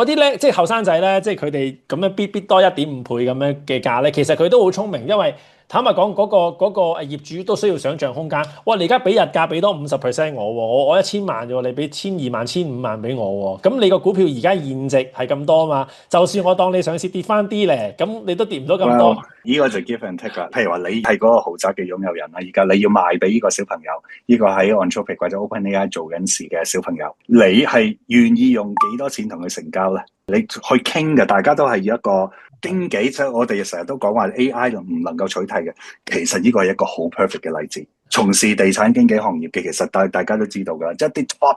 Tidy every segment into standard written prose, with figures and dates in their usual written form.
嗰啲咧，即係後生仔咧，即係佢哋咁樣必多1.5倍咁樣嘅價咧，其實佢都好聰明，因為坦白講，嗰個業主都需要想像空間。哇！你而家俾日價俾多50%我喎，我1000萬啫喎，你俾12,000、15,000俾我喎，咁你個股票而家現值係咁多嘛？就算我當你上市跌翻啲咧，咁你都跌唔到咁多。Well，呢個就 give and take 啦。譬如話你係嗰個豪宅嘅擁有人啦，而家你要賣俾呢個小朋友，呢個喺 Anthropic 或者 OpenAI 做緊事嘅小朋友，你係願意用幾多錢同佢成交咧？你去傾嘅，大家都係一個經紀，即係我哋成日都講話 AI 就唔能夠取替嘅。其實呢個係一個好 perfect 嘅例子。從事地產經紀行業嘅，其實大家都知道㗎，即係啲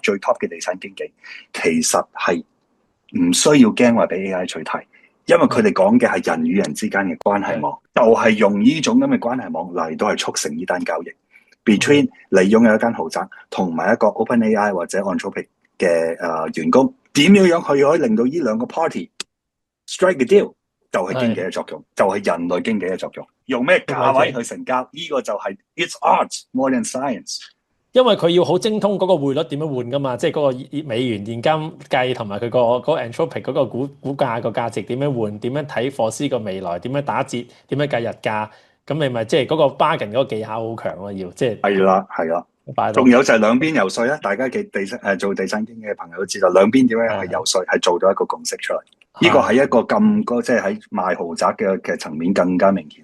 最top 嘅地產經紀，其實係唔需要驚話俾 AI 取替。因為佢哋講嘅係人與人之間嘅關係網，就係用呢種咁嘅關係網嚟到係促成呢單交易。Between 你擁有一間豪宅同埋一個 OpenAI 或者 Anthropic 嘅員工，點樣佢可以令到呢兩個 party strike the deal，就係經紀嘅作用，就係人類經紀嘅作用。用咩價位去成交？呢個就係 It's art more than science。因為佢要好精通嗰個匯率點樣換噶嘛，即係嗰個美元現金計同埋佢個 Anthropic 嗰個股價個價值點樣換，點樣睇貨斯個未來，點樣打折，點樣計日價，咁你咪即係嗰個 bargain 嗰個技巧好強咯，要即係係啦，係啦。擺到。仲有就係兩邊游說啦，大家嘅做地產經紀嘅朋友都知道，兩邊點樣去游說，係做到一個共識出嚟。呢個係一個咁高，即係喺賣豪宅嘅層面更加明顯。